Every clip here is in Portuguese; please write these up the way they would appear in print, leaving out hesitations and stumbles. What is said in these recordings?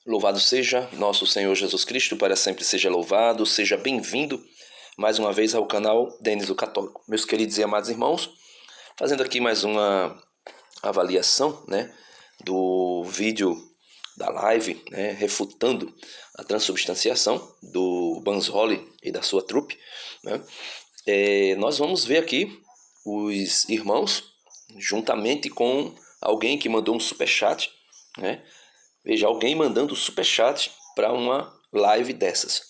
Louvado seja nosso Senhor Jesus Cristo, para sempre seja louvado, seja bem-vindo mais uma vez ao canal Denis o Católico. Meus queridos e amados irmãos, fazendo aqui mais uma avaliação, do vídeo da live, refutando a transubstanciação do Banzholi e da sua trupe, nós vamos ver aqui os irmãos, juntamente com alguém que mandou um superchat, Veja, alguém mandando superchat para uma live dessas.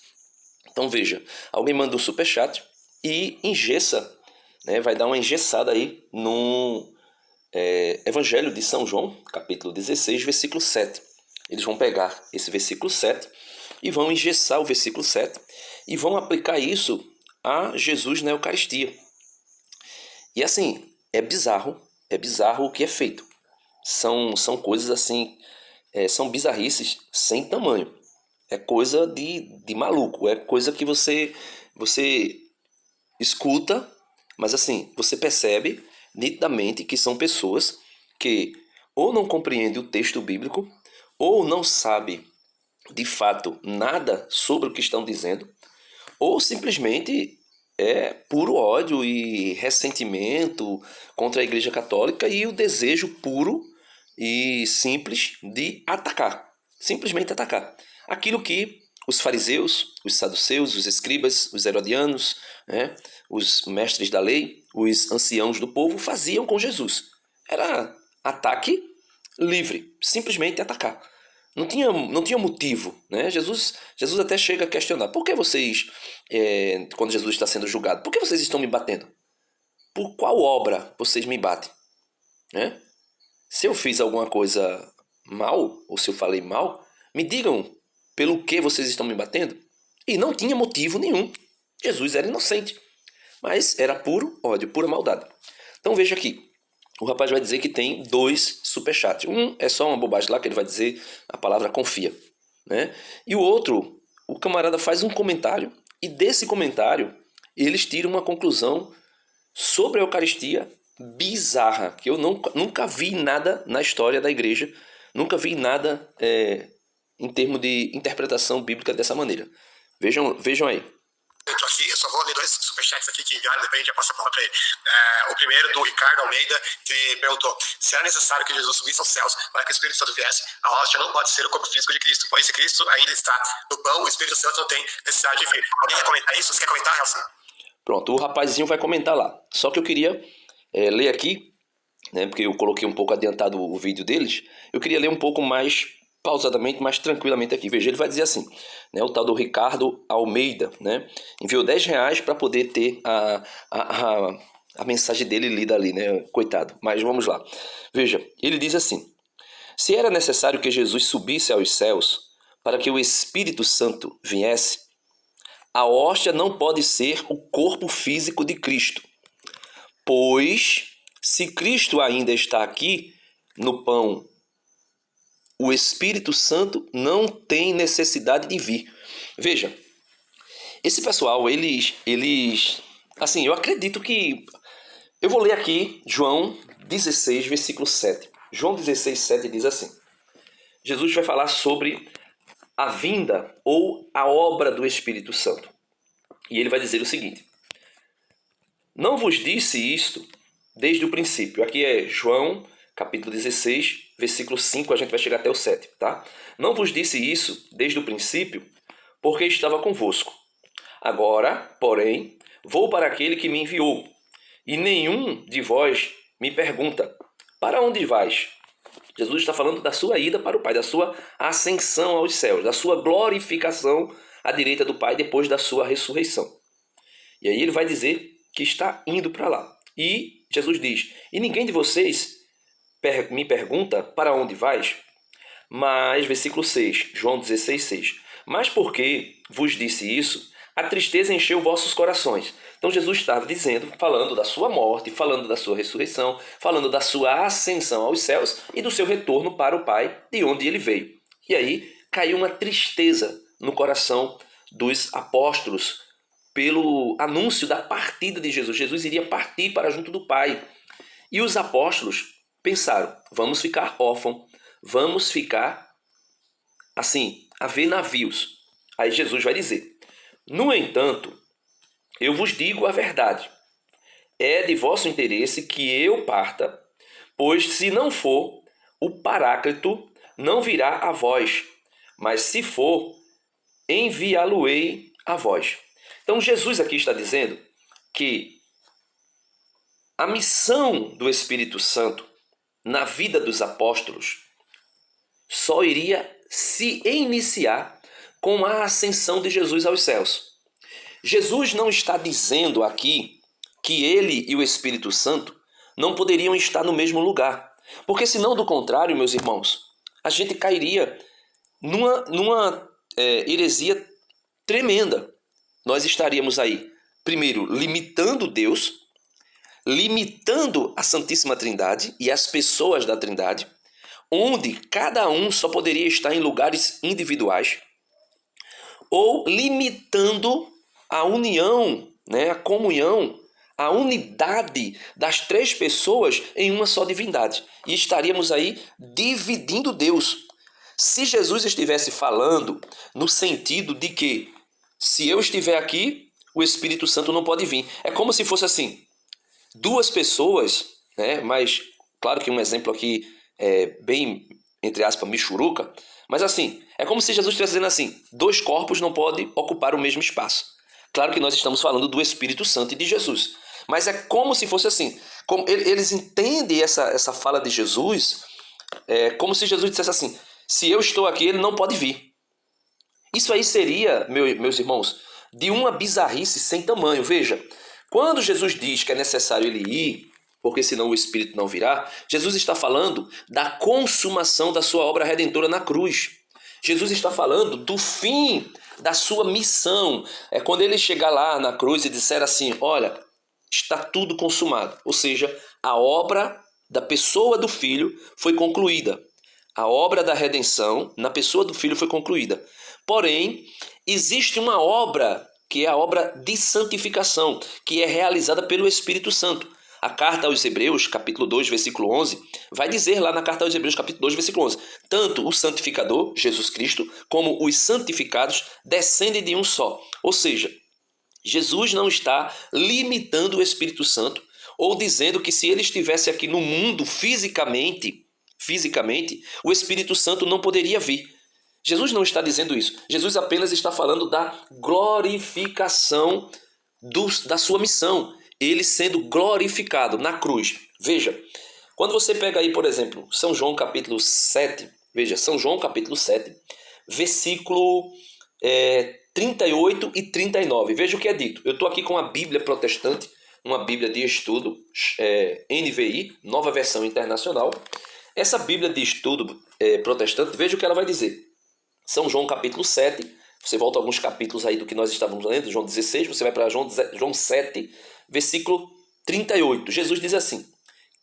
Então veja, alguém manda um superchat e engessa, vai dar uma engessada aí no Evangelho de São João, capítulo 16, versículo 7. Eles vão pegar esse versículo 7 e vão engessar o versículo 7 e vão aplicar isso a Jesus na Eucaristia. E assim, é bizarro o que é feito. São coisas assim, são bizarrices sem tamanho. É coisa de maluco, é coisa que você escuta, mas assim, você percebe nitidamente que são pessoas que ou não compreendem o texto bíblico, ou não sabem de fato nada sobre o que estão dizendo, ou simplesmente é puro ódio e ressentimento contra a Igreja Católica e o desejo puro e simples de atacar, simplesmente atacar aquilo que os fariseus, os saduceus, os escribas, os herodianos, os mestres da lei, os anciãos do povo faziam com Jesus. Era ataque livre, simplesmente atacar. Não tinha motivo, Jesus até chega a questionar: por que vocês, quando Jesus está sendo julgado, por que vocês estão me batendo? Por qual obra vocês me batem? Se eu fiz alguma coisa mal, ou se eu falei mal, me digam pelo que vocês estão me batendo. E não tinha motivo nenhum. Jesus era inocente, mas era puro ódio, pura maldade. Então veja aqui, o rapaz vai dizer que tem 2 superchats. Um é só uma bobagem lá, que ele vai dizer a palavra confia. E o outro, o camarada faz um comentário, e desse comentário eles tiram uma conclusão sobre a Eucaristia bizarra, que eu nunca vi nada na história da igreja, nunca vi nada em termos de interpretação bíblica dessa maneira. Vejam aí. Eu tô aqui, eu só vou ler 2 superchats aqui que depois a gente já passa a palavra para ele. O primeiro, do Ricardo Almeida, que perguntou: se era necessário que Jesus subisse aos céus para que o Espírito Santo viesse, a hóstia não pode ser o corpo físico de Cristo, pois se Cristo ainda está no pão, o Espírito Santo não tem necessidade de vir. Alguém quer comentar isso? Você quer comentar, Nelson? Pronto, o rapazinho vai comentar lá. Só que eu queria ler aqui, porque eu coloquei um pouco adiantado o vídeo deles, eu queria ler um pouco mais pausadamente, mais tranquilamente aqui. Veja, ele vai dizer assim, o tal do Ricardo Almeida, enviou R$10 para poder ter a mensagem dele lida ali, coitado. Mas vamos lá. Veja, ele diz assim: se era necessário que Jesus subisse aos céus para que o Espírito Santo viesse, a hóstia não pode ser o corpo físico de Cristo, pois se Cristo ainda está aqui no pão, o Espírito Santo não tem necessidade de vir. Veja, esse pessoal, eles assim, eu acredito que... Eu vou ler aqui João 16, versículo 7. João 16, 7 diz assim: Jesus vai falar sobre a vinda ou a obra do Espírito Santo. E ele vai dizer o seguinte: não vos disse isto desde o princípio. Aqui é João, capítulo 16, versículo 5, a gente vai chegar até o 7, tá? Não vos disse isso desde o princípio, porque estava convosco. Agora, porém, vou para aquele que me enviou, e nenhum de vós me pergunta: para onde vais? Jesus está falando da sua ida para o Pai, da sua ascensão aos céus, da sua glorificação à direita do Pai depois da sua ressurreição. E aí ele vai dizer que está indo para lá. E Jesus diz: e ninguém de vocês me pergunta: para onde vais? Mas, versículo 6, João 16, 6. Mas porque vos disse isso, a tristeza encheu vossos corações. Então Jesus estava dizendo, falando da sua morte, falando da sua ressurreição, falando da sua ascensão aos céus e do seu retorno para o Pai, de onde ele veio. E aí caiu uma tristeza no coração dos apóstolos pelo anúncio da partida de Jesus. Jesus iria partir para junto do Pai. E os apóstolos pensaram: vamos ficar órfãos, vamos ficar assim, haver navios. Aí Jesus vai dizer: no entanto, eu vos digo a verdade. É de vosso interesse que eu parta, pois se não for, o Paráclito não virá a vós, mas se for, enviá-lo-ei a vós. Então Jesus aqui está dizendo que a missão do Espírito Santo na vida dos apóstolos só iria se iniciar com a ascensão de Jesus aos céus. Jesus não está dizendo aqui que ele e o Espírito Santo não poderiam estar no mesmo lugar. Porque senão, do contrário, meus irmãos, a gente cairia numa heresia tremenda. Nós estaríamos aí, primeiro, limitando Deus, limitando a Santíssima Trindade e as pessoas da Trindade, onde cada um só poderia estar em lugares individuais, ou limitando a união, a comunhão, a unidade das três pessoas em uma só divindade. E estaríamos aí dividindo Deus. Se Jesus estivesse falando no sentido de que, se eu estiver aqui, o Espírito Santo não pode vir. É como se fosse assim, duas pessoas, mas claro que um exemplo aqui é bem, entre aspas, michuruca, mas assim, é como se Jesus estivesse dizendo assim, dois corpos não podem ocupar o mesmo espaço. Claro que nós estamos falando do Espírito Santo e de Jesus, mas é como se fosse assim, como eles entendem essa fala de Jesus, como se Jesus dissesse assim, se eu estou aqui, ele não pode vir. Isso aí seria, meus irmãos, de uma bizarrice sem tamanho. Veja, quando Jesus diz que é necessário ele ir, porque senão o Espírito não virá, Jesus está falando da consumação da sua obra redentora na cruz. Jesus está falando do fim da sua missão. É quando ele chegar lá na cruz e disser assim, olha, está tudo consumado. Ou seja, a obra da pessoa do Filho foi concluída. A obra da redenção na pessoa do Filho foi concluída. Porém, existe uma obra que é a obra de santificação, que é realizada pelo Espírito Santo. A carta aos Hebreus, capítulo 2, versículo 11, vai dizer lá na carta aos Hebreus, capítulo 2, versículo 11, tanto o santificador, Jesus Cristo, como os santificados descendem de um só. Ou seja, Jesus não está limitando o Espírito Santo ou dizendo que se ele estivesse aqui no mundo fisicamente, o Espírito Santo não poderia vir. Jesus não está dizendo isso. Jesus apenas está falando da glorificação da sua missão. Ele sendo glorificado na cruz. Veja, quando você pega aí, por exemplo, São João capítulo 7, veja, São João capítulo 7, versículo 38 e 39. Veja o que é dito. Eu estou aqui com a Bíblia protestante, uma Bíblia de estudo, NVI, Nova Versão Internacional. Essa Bíblia de estudo protestante, veja o que ela vai dizer. São João capítulo 7, você volta alguns capítulos aí do que nós estávamos lendo, João 16, você vai para João 7, versículo 38. Jesus diz assim,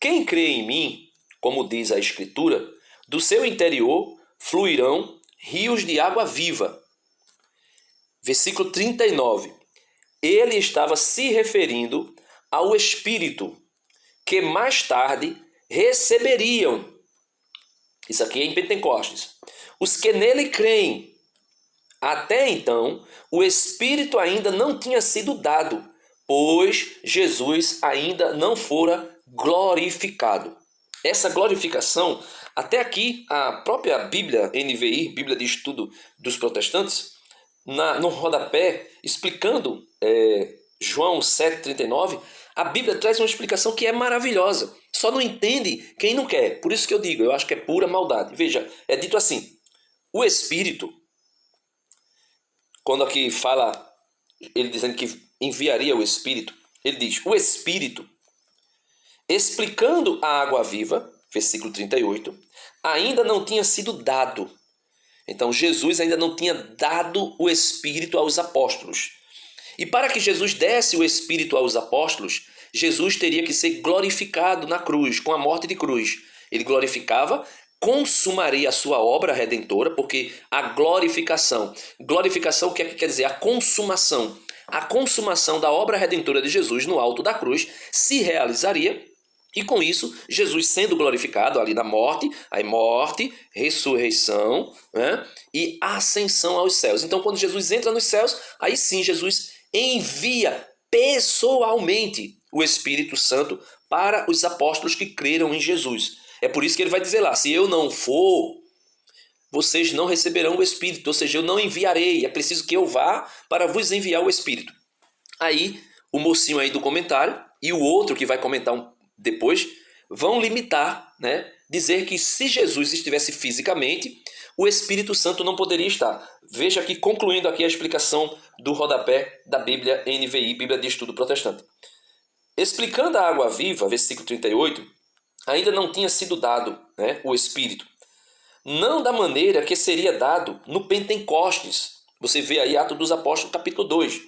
quem crê em mim, como diz a Escritura, do seu interior fluirão rios de água viva. Versículo 39. Ele estava se referindo ao Espírito, que mais tarde receberiam. Isso aqui é em Pentecostes. Os que nele creem. Até então, o Espírito ainda não tinha sido dado, pois Jesus ainda não fora glorificado. Essa glorificação, até aqui, a própria Bíblia NVI, Bíblia de Estudo dos Protestantes, no rodapé, explicando João 7,39, a Bíblia traz uma explicação que é maravilhosa. Só não entende quem não quer. Por isso que eu digo, eu acho que é pura maldade. Veja, é dito assim, o Espírito, quando aqui fala, ele dizendo que enviaria o Espírito, ele diz, o Espírito, explicando a água viva, versículo 38, ainda não tinha sido dado. Então Jesus ainda não tinha dado o Espírito aos apóstolos. E para que Jesus desse o Espírito aos apóstolos, Jesus teria que ser glorificado na cruz, com a morte de cruz. Ele glorificava, consumaria a sua obra redentora, porque a glorificação, o que é que quer dizer? A consumação da obra redentora de Jesus no alto da cruz se realizaria E com isso, Jesus sendo glorificado ali na morte, aí morte, ressurreição, né? E ascensão aos céus. Então, quando Jesus entra nos céus, aí sim Jesus envia pessoalmente o Espírito Santo para os apóstolos que creram em Jesus. É por isso que ele vai dizer lá, se eu não for, vocês não receberão o Espírito, ou seja, eu não enviarei, é preciso que eu vá para vos enviar o Espírito. Aí, o mocinho aí do comentário e o outro que vai comentar depois vão limitar, né? Dizer que se Jesus estivesse fisicamente, o Espírito Santo não poderia estar. Veja aqui, concluindo aqui a explicação do rodapé da Bíblia NVI, Bíblia de Estudo Protestante. Explicando a água viva, versículo 38, ainda não tinha sido dado, né, o Espírito. Não da maneira que seria dado no Pentecostes. Você vê aí Atos dos Apóstolos, capítulo 2.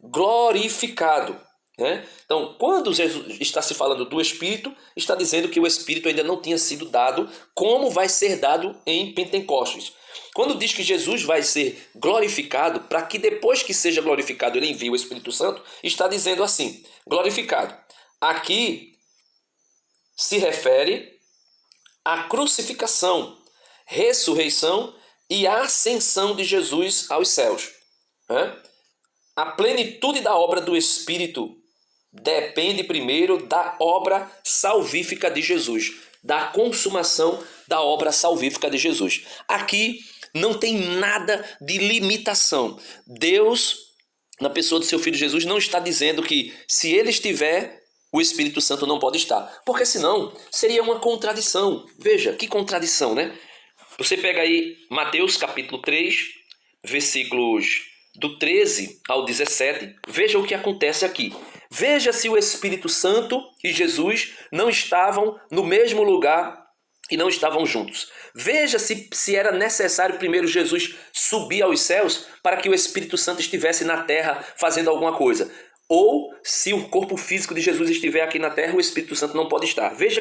Glorificado. Né? Então, quando Jesus está se falando do Espírito, está dizendo que o Espírito ainda não tinha sido dado, como vai ser dado em Pentecostes. Quando diz que Jesus vai ser glorificado, para que depois que seja glorificado ele envie o Espírito Santo, está dizendo assim, glorificado. Aqui se refere à crucificação, ressurreição e ascensão de Jesus aos céus. Né? A plenitude da obra do Espírito depende primeiro da obra salvífica de Jesus, da consumação da obra salvífica de Jesus. Aqui não tem nada de limitação. Deus, na pessoa do seu Filho Jesus, não está dizendo que se ele estiver, o Espírito Santo não pode estar. Porque senão seria uma contradição. Veja, que contradição, né? Você pega aí Mateus capítulo 3, versículos do 13 ao 17, veja o que acontece aqui. Veja se o Espírito Santo e Jesus não estavam no mesmo lugar e não estavam juntos. Veja se era necessário primeiro Jesus subir aos céus para que o Espírito Santo estivesse na terra fazendo alguma coisa. Ou se o corpo físico de Jesus estiver aqui na terra, o Espírito Santo não pode estar. Veja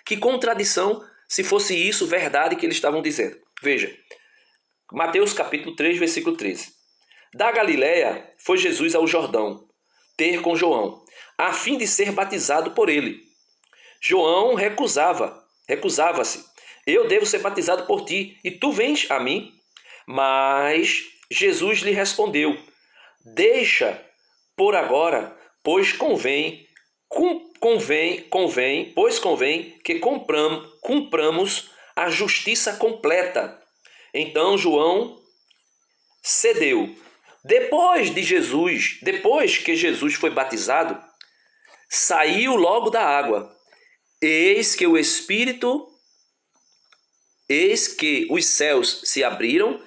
que contradição, se fosse isso verdade que eles estavam dizendo. Veja, Mateus capítulo 3, versículo 13. Da Galiléia foi Jesus ao Jordão, ter com João, a fim de ser batizado por ele. João recusava-se. Eu devo ser batizado por ti, e tu vens a mim? Mas Jesus lhe respondeu, deixa por agora, pois convém que cumpramos a justiça completa. Então João cedeu. Depois que Jesus foi batizado, saiu logo da água. Eis que os céus se abriram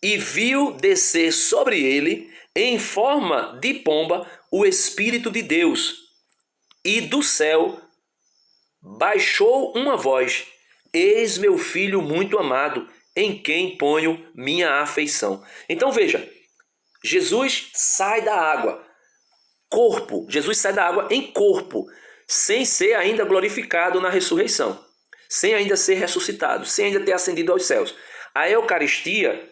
e viu descer sobre ele, em forma de pomba, o Espírito de Deus. E do céu baixou uma voz: Eis meu filho muito amado, em quem ponho minha afeição. Então veja, Jesus sai da água, Jesus sai da água em corpo, sem ser ainda glorificado na ressurreição, sem ainda ser ressuscitado, sem ainda ter ascendido aos céus. A Eucaristia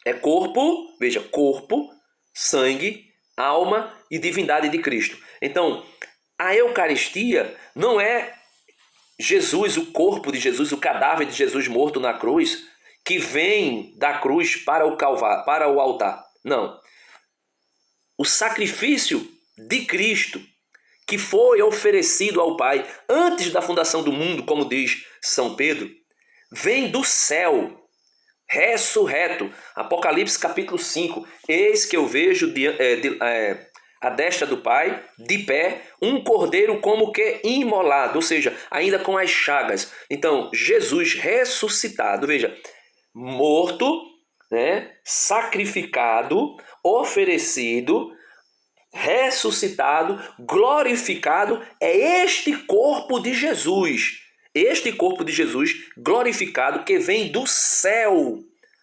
é corpo, veja, corpo, sangue, alma e divindade de Cristo. Então, a Eucaristia não é Jesus, o corpo de Jesus, o cadáver de Jesus morto na cruz, que vem da cruz para o altar. Não. O sacrifício de Cristo, que foi oferecido ao Pai antes da fundação do mundo, como diz São Pedro, vem do céu, ressurreto. Apocalipse capítulo 5. Eis que eu vejo à destra do Pai, de pé, um cordeiro como que imolado, ou seja, ainda com as chagas. Então, Jesus ressuscitado, veja, morto, né, sacrificado, oferecido, ressuscitado, glorificado, é este corpo de Jesus. Este corpo de Jesus glorificado que vem do céu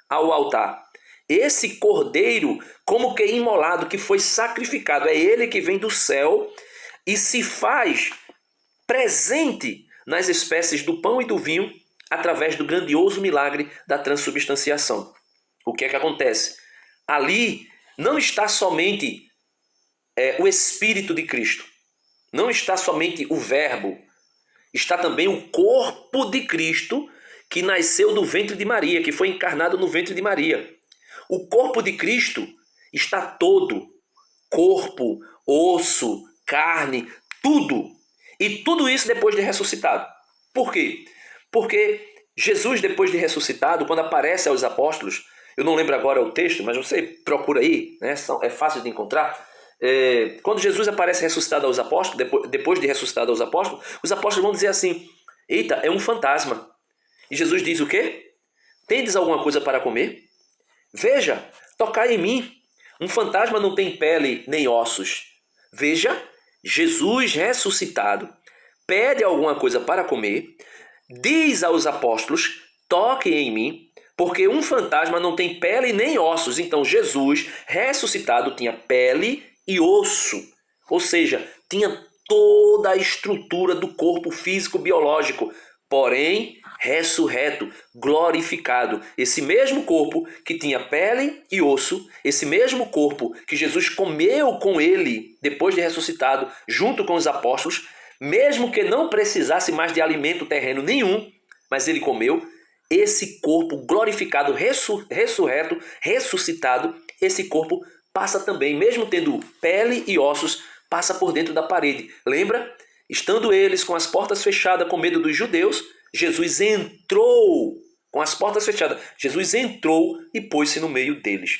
ao altar. Esse cordeiro, como que imolado, que foi sacrificado, é ele que vem do céu e se faz presente nas espécies do pão e do vinho através do grandioso milagre da transubstanciação. O que é que acontece? Ali não está somente o Espírito de Cristo, não está somente o Verbo, está também o corpo de Cristo que nasceu do ventre de Maria, que foi encarnado no ventre de Maria. O corpo de Cristo está todo, corpo, osso, carne, tudo. E tudo isso depois de ressuscitado. Por quê? Porque Jesus, depois de ressuscitado, quando aparece aos apóstolos, eu não lembro agora o texto, mas você procura aí, né? É fácil de encontrar. Quando Jesus aparece ressuscitado aos apóstolos, depois de ressuscitado aos apóstolos, os apóstolos vão dizer assim: eita, é um fantasma. E Jesus diz o quê? Tendes alguma coisa para comer? Veja, tocai em mim. Um fantasma não tem pele nem ossos. Veja, Jesus ressuscitado pede alguma coisa para comer, diz aos apóstolos: toquem em mim, porque um fantasma não tem pele nem ossos. Então Jesus ressuscitado tinha pele e osso, ou seja, tinha toda a estrutura do corpo físico biológico, porém ressurreto, glorificado. Esse mesmo corpo que tinha pele e osso, esse mesmo corpo que Jesus comeu com ele depois de ressuscitado, junto com os apóstolos, mesmo que não precisasse mais de alimento terreno nenhum, mas ele comeu, esse corpo glorificado, ressurreto, ressuscitado, esse corpo passa também, mesmo tendo pele e ossos, passa por dentro da parede. Lembra? Estando eles com as portas fechadas com medo dos judeus, Jesus entrou com as portas fechadas. Jesus entrou e pôs-se no meio deles.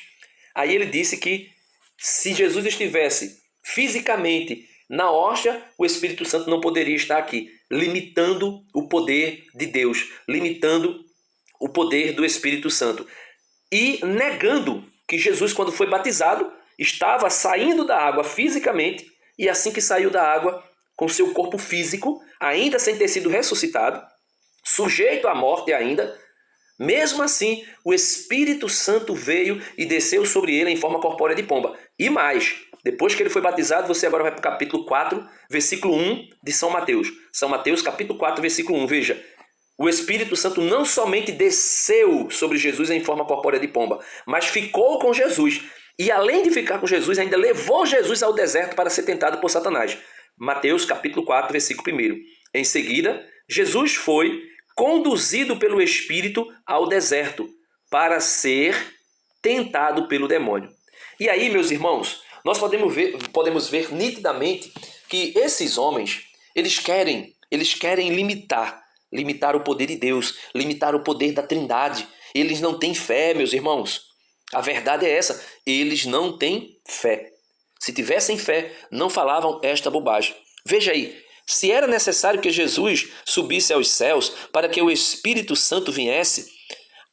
Aí ele disse que se Jesus estivesse fisicamente na hóstia, o Espírito Santo não poderia estar aqui, limitando o poder de Deus, limitando o poder do Espírito Santo. E negando que Jesus, quando foi batizado, estava saindo da água fisicamente, e assim que saiu da água, com seu corpo físico, ainda sem ter sido ressuscitado, sujeito à morte ainda, mesmo assim, o Espírito Santo veio e desceu sobre ele em forma corpórea de pomba. E mais, depois que ele foi batizado, você agora vai para o capítulo 4, versículo 1 de São Mateus. São Mateus, capítulo 4, versículo 1. Veja, o Espírito Santo não somente desceu sobre Jesus em forma corpórea de pomba, mas ficou com Jesus. E além de ficar com Jesus, ainda levou Jesus ao deserto para ser tentado por Satanás. Mateus, capítulo 4, versículo 1. Em seguida, Jesus foi conduzido pelo Espírito ao deserto para ser tentado pelo demônio. E aí, meus irmãos, nós podemos ver nitidamente que esses homens, eles querem limitar o poder de Deus, limitar o poder da Trindade. Eles não têm fé, meus irmãos. A verdade é essa, eles não têm fé. Se tivessem fé, não falavam esta bobagem. Veja aí, se era necessário que Jesus subisse aos céus para que o Espírito Santo viesse,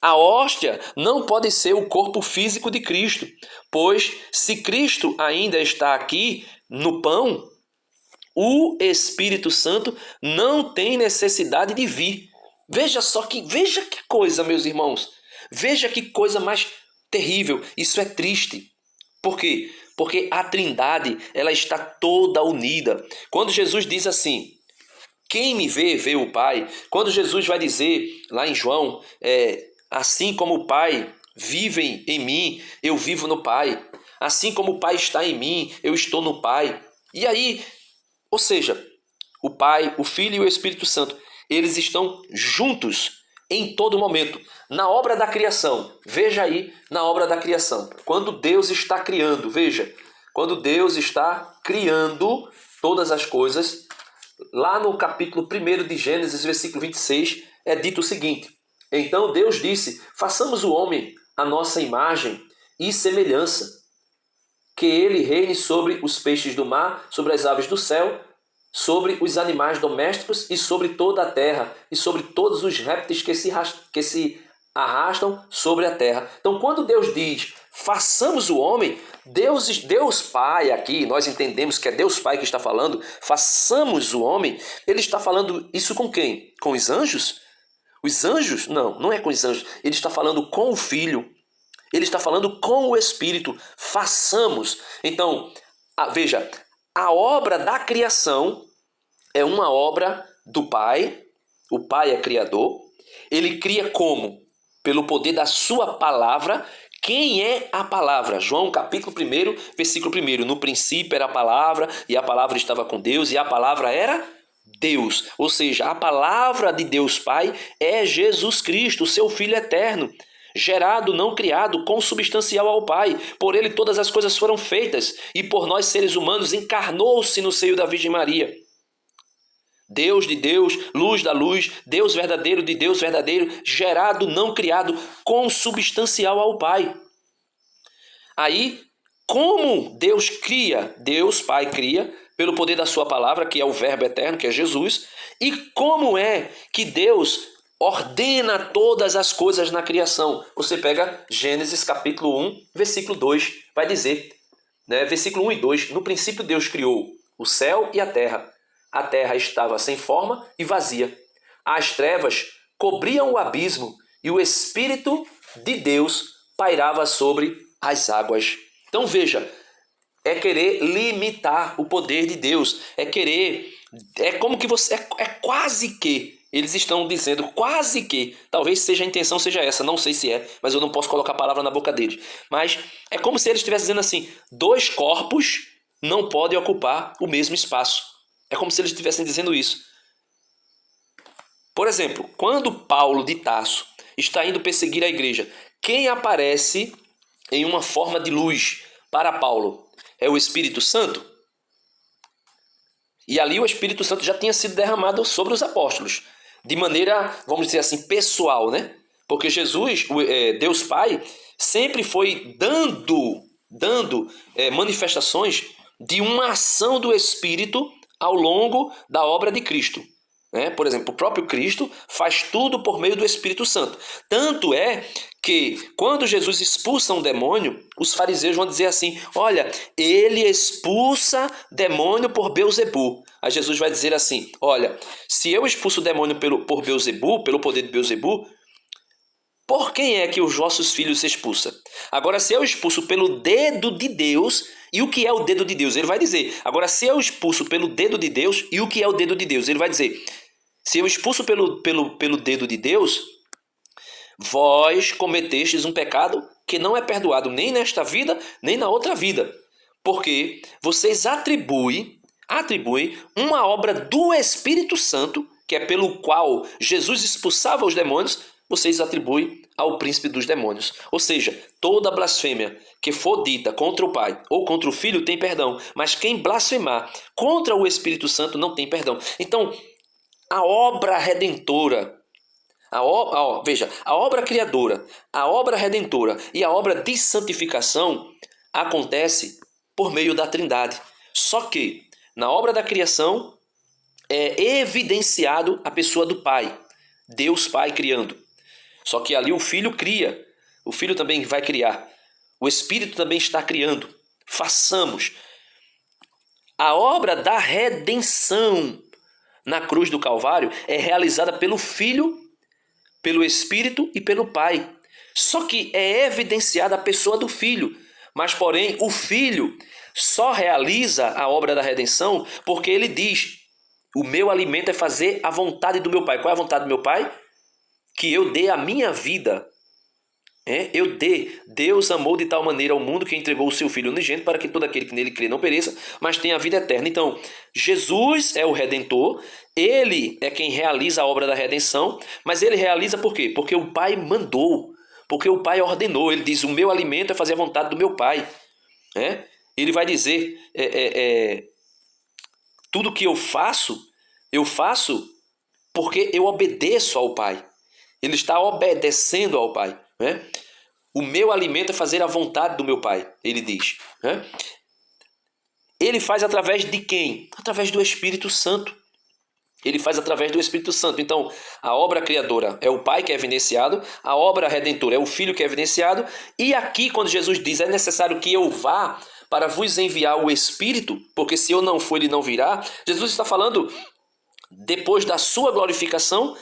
a hóstia não pode ser o corpo físico de Cristo, pois se Cristo ainda está aqui no pão, o Espírito Santo não tem necessidade de vir. Veja que coisa, meus irmãos. Veja que coisa mais terrível. Isso é triste. Por quê? Porque a Trindade, ela está toda unida. Quando Jesus diz assim: quem me vê, vê o Pai. Quando Jesus vai dizer lá em João, assim como o Pai vive em mim, eu vivo no Pai. Assim como o Pai está em mim, eu estou no Pai. E aí, ou seja, o Pai, o Filho e o Espírito Santo, eles estão juntos em todo momento. Na obra da criação, veja aí na obra da criação. Quando Deus está criando, veja, quando Deus está criando todas as coisas, lá no capítulo 1 de Gênesis, versículo 26, é dito o seguinte: então Deus disse, façamos o homem à nossa imagem e semelhança, que ele reine sobre os peixes do mar, sobre as aves do céu, sobre os animais domésticos e sobre toda a terra, e sobre todos os répteis que se arrastam sobre a terra. Então, quando Deus diz, façamos o homem, Deus Pai aqui, nós entendemos que é Deus Pai que está falando, façamos o homem, ele está falando isso com quem? Com os anjos? Os anjos? Não, não é com os anjos. Ele está falando com o Filho. Ele está falando com o Espírito. Façamos. Então, veja, a obra da criação é uma obra do Pai. O Pai é criador. Ele cria como? Pelo poder da sua palavra, Quem é a palavra? João capítulo 1, versículo 1. No princípio era a palavra, e a palavra estava com Deus, e a palavra era Deus. Ou seja, a palavra de Deus Pai é Jesus Cristo, seu Filho eterno, gerado, não criado, consubstancial ao Pai. Por ele todas as coisas foram feitas, e por nós seres humanos encarnou-se no seio da Virgem Maria. Deus de Deus, luz da luz, Deus verdadeiro de Deus verdadeiro, gerado, não criado, consubstancial ao Pai. Aí, como Deus cria, Deus Pai cria, pelo poder da sua palavra, que é o Verbo eterno, que é Jesus, e como é que Deus ordena todas as coisas na criação? Você pega Gênesis capítulo 1, versículo 2, vai dizer, né, versículo 1 e 2, no princípio Deus criou o céu e a terra. A terra estava sem forma e vazia. As trevas cobriam o abismo e o Espírito de Deus pairava sobre as águas. Então veja, é querer limitar o poder de Deus. É como que você... É quase que... Eles estão dizendo quase que... Talvez seja a intenção seja essa, não sei se é, mas eu não posso colocar a palavra na boca deles. Mas é como se eles estivessem dizendo assim, 2 corpos não podem ocupar o mesmo espaço. É como se eles estivessem dizendo isso. Por exemplo, quando Paulo de Tarso está indo perseguir a igreja, quem aparece em uma forma de luz para Paulo? É o Espírito Santo? E ali o Espírito Santo já tinha sido derramado sobre os apóstolos. De maneira, vamos dizer assim, pessoal, né? Porque Jesus, Deus Pai, sempre foi dando manifestações de uma ação do Espírito ao longo da obra de Cristo. Por exemplo, o próprio Cristo faz tudo por meio do Espírito Santo. Tanto é que quando Jesus expulsa um demônio, os fariseus vão dizer assim, olha, ele expulsa demônio por Beelzebu. Aí Jesus vai dizer assim, olha, se eu expulso o demônio por Beelzebu, pelo poder de Beelzebu, por quem é que os vossos filhos se expulsam? Agora, se eu expulso pelo dedo de Deus, e o que é o dedo de Deus? Ele vai dizer, agora se eu expulso pelo dedo de Deus, e o que é o dedo de Deus? Ele vai dizer, se eu expulso pelo dedo de Deus, vós cometestes um pecado que não é perdoado nem nesta vida, nem na outra vida. Porque vocês atribuem uma obra do Espírito Santo, que é pelo qual Jesus expulsava os demônios, vocês atribuem ao príncipe dos demônios. Ou seja, toda blasfêmia que for dita contra o Pai ou contra o Filho tem perdão, mas quem blasfemar contra o Espírito Santo não tem perdão. Então, a obra redentora, a obra criadora, a obra redentora e a obra de santificação acontece por meio da Trindade. Só que, na obra da criação, é evidenciado a pessoa do Pai, Deus Pai criando. Só que ali o Filho cria, o Filho também vai criar, o Espírito também está criando. Façamos. A obra da redenção na cruz do Calvário é realizada pelo Filho, pelo Espírito e pelo Pai. Só que é evidenciada a pessoa do Filho. Mas, porém, o Filho só realiza a obra da redenção porque ele diz, o meu alimento é fazer a vontade do meu Pai. Qual é a vontade do meu Pai? Que eu dê a minha vida. Deus amou de tal maneira ao mundo que entregou o seu Filho unigênito para que todo aquele que nele crê não pereça, mas tenha a vida eterna. Então, Jesus é o Redentor, ele é quem realiza a obra da redenção, mas ele realiza por quê? Porque o Pai mandou, porque o Pai ordenou. Ele diz, o meu alimento é fazer a vontade do meu Pai. Ele vai dizer, tudo que eu faço porque eu obedeço ao Pai. Ele está obedecendo ao Pai. O meu alimento é fazer a vontade do meu Pai, ele diz. Ele faz através de quem? Através do Espírito Santo. Ele faz através do Espírito Santo. Então, a obra criadora é o Pai que é evidenciado, a obra redentora é o Filho que é evidenciado, e aqui quando Jesus diz, é necessário que eu vá para vos enviar o Espírito, porque se eu não for, ele não virá, Jesus está falando, depois da sua glorificação,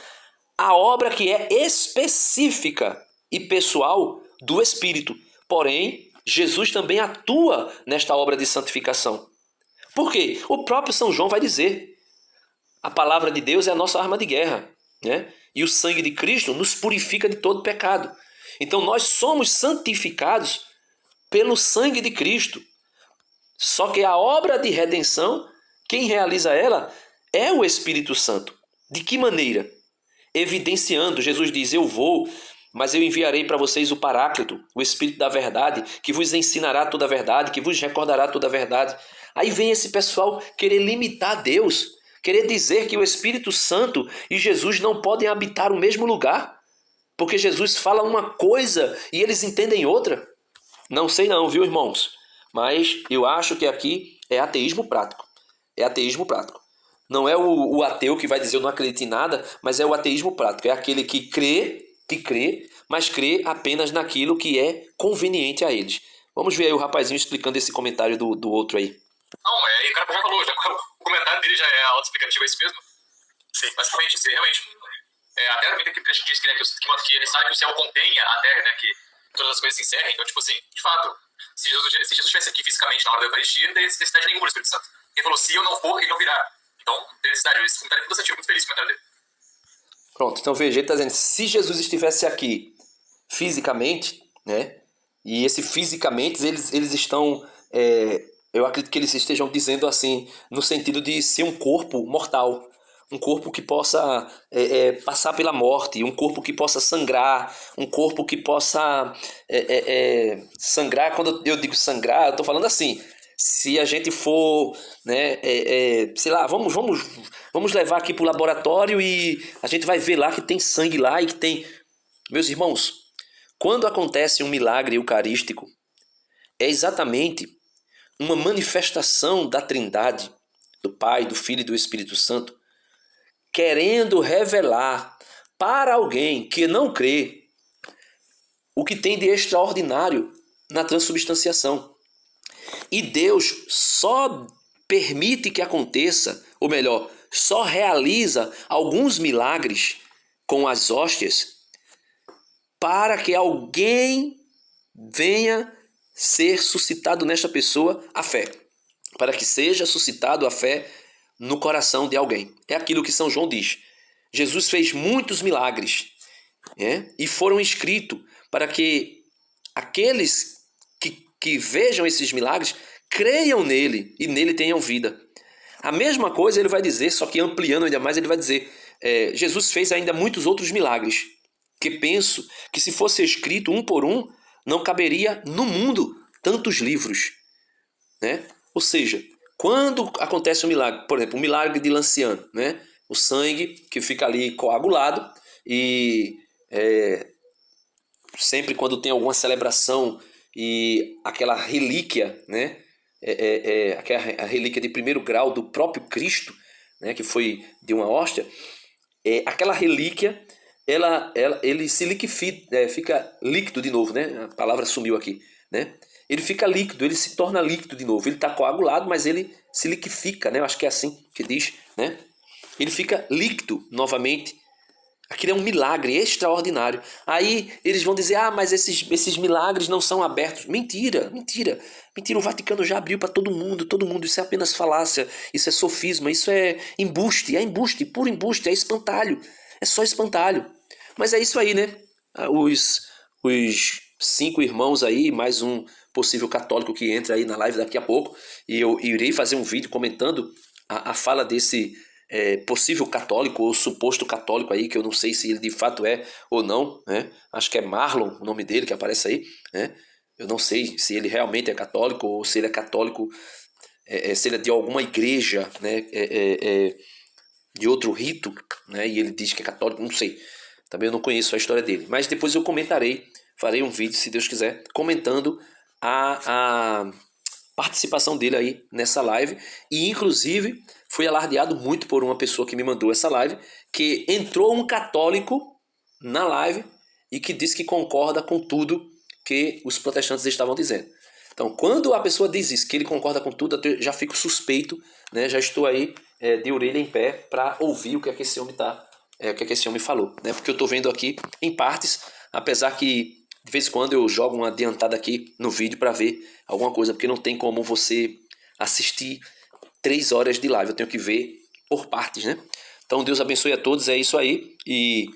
a obra que é específica e pessoal do Espírito. Porém, Jesus também atua nesta obra de santificação. Por quê? O próprio São João vai dizer, a palavra de Deus é a nossa arma de guerra, E o sangue de Cristo nos purifica de todo pecado. Então nós somos santificados pelo sangue de Cristo. Só que a obra de redenção, quem realiza ela é o Espírito Santo. De que maneira? Evidenciando, Jesus diz, eu vou, mas eu enviarei para vocês o Paráclito, o Espírito da verdade, que vos ensinará toda a verdade, que vos recordará toda a verdade. Aí vem esse pessoal querer limitar Deus, querer dizer que o Espírito Santo e Jesus não podem habitar o mesmo lugar, porque Jesus fala uma coisa e eles entendem outra. Não sei não, viu, irmãos? Mas eu acho que aqui é ateísmo prático. É ateísmo prático. Não é o ateu que vai dizer eu não acredito em nada, mas é o ateísmo prático. É aquele que crê, mas crê apenas naquilo que é conveniente a eles. Vamos ver aí o rapazinho explicando esse comentário do outro aí. Não, o cara já falou, o comentário dele já é autoexplicativo, é isso mesmo? Sim. Basicamente, sim, realmente. Até a Bíblia que diz que ele sabe que o céu contém a terra, né, que todas as coisas se encerram. Então, tipo assim, de fato, se Jesus estivesse aqui fisicamente na hora da Eucaristia, não teria necessidade nenhuma do Espírito Santo. Ele falou, se eu não for, ele não virá. Então, não tem necessidade. Esse comentário é muito cansativo, muito feliz com o comentário dele. Pronto, então veja, ele está dizendo, se Jesus estivesse aqui fisicamente, né, e esse fisicamente, eles estão, eu acredito que eles estejam dizendo assim, no sentido de ser um corpo mortal, um corpo que possa passar pela morte, um corpo que possa sangrar, um corpo que possa sangrar. Quando eu digo sangrar, eu estou falando assim, se a gente for, né, sei lá, vamos levar aqui para o laboratório e a gente vai ver lá que tem sangue lá e que tem... Meus irmãos, quando acontece um milagre eucarístico, é exatamente uma manifestação da Trindade, do Pai, do Filho e do Espírito Santo, querendo revelar para alguém que não crê o que tem de extraordinário na transubstanciação. E Deus só permite que aconteça, ou melhor, só realiza alguns milagres com as hóstias para que alguém venha ser suscitado nesta pessoa a fé. Para que seja suscitado a fé no coração de alguém. É aquilo que São João diz. Jesus fez muitos milagres, e foram escritos para que aqueles que vejam esses milagres creiam nele e nele tenham vida. A mesma coisa ele vai dizer, só que ampliando ainda mais, ele vai dizer, Jesus fez ainda muitos outros milagres, que penso que se fosse escrito um por um, não caberia no mundo tantos livros. Né? Ou seja, quando acontece um milagre, por exemplo, o milagre de Lanciano, né? O sangue que fica ali coagulado e sempre quando tem alguma celebração e aquela relíquia, né? Aquela relíquia de primeiro grau do próprio Cristo, né? Que foi de uma hóstia, aquela relíquia ele se liquifica, fica líquido de novo, né? A palavra sumiu aqui, né? Ele fica líquido, ele se torna líquido de novo. Ele está coagulado, mas ele se liquifica, né? Eu acho que é assim que diz, né? Ele fica líquido novamente. Aquilo é um milagre extraordinário. Aí eles vão dizer, mas esses milagres não são abertos. Mentira, mentira. Mentira, o Vaticano já abriu para todo mundo. Isso é apenas falácia, isso é sofisma, isso é embuste, puro embuste, é espantalho. É só espantalho. Mas é isso aí, né? Os 5 irmãos aí, mais um possível católico que entra aí na live daqui a pouco, e eu irei fazer um vídeo comentando a fala desse possível católico ou suposto católico aí, que eu não sei se ele de fato é ou não, né? Acho que é Marlon o nome dele que aparece aí, né? Eu não sei se ele realmente é católico ou se ele é católico, se ele é de alguma igreja, né? De outro rito, né? E ele diz que é católico, não sei. Também eu não conheço a história dele, mas depois eu comentarei, farei um vídeo, se Deus quiser, comentando a participação dele aí nessa live. E inclusive foi alardeado muito por uma pessoa que me mandou essa live, que entrou um católico na live e que disse que concorda com tudo que os protestantes estavam dizendo. Então, quando a pessoa diz isso, que ele concorda com tudo, eu já fico suspeito, né? Já estou aí de orelha em pé para ouvir o que é que esse homem o que é que esse homem falou, né? Porque eu estou vendo aqui em partes, apesar que de vez em quando eu jogo uma adiantada aqui no vídeo para ver alguma coisa, porque não tem como você assistir 3 horas de live, eu tenho que ver por partes, né? Então Deus abençoe a todos, é isso aí, e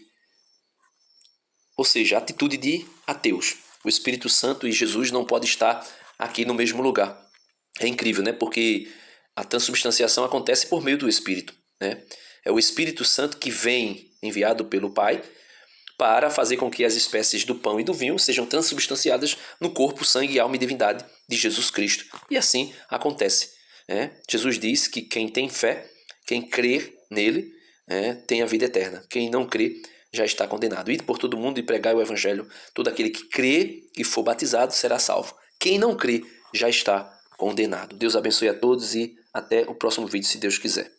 ou seja, a atitude de ateus. O Espírito Santo e Jesus não podem estar aqui no mesmo lugar. É incrível, né? Porque a transubstanciação acontece por meio do Espírito, né? É o Espírito Santo que vem enviado pelo Pai para fazer com que as espécies do pão e do vinho sejam transubstanciadas no corpo, sangue, alma e divindade de Jesus Cristo. E assim acontece, né? Jesus diz que quem tem fé, quem crê nele, tem a vida eterna. Quem não crê já está condenado. Ide por todo mundo e pregai o evangelho. Todo aquele que crê e for batizado será salvo. Quem não crê já está condenado. Deus abençoe a todos e até o próximo vídeo, se Deus quiser.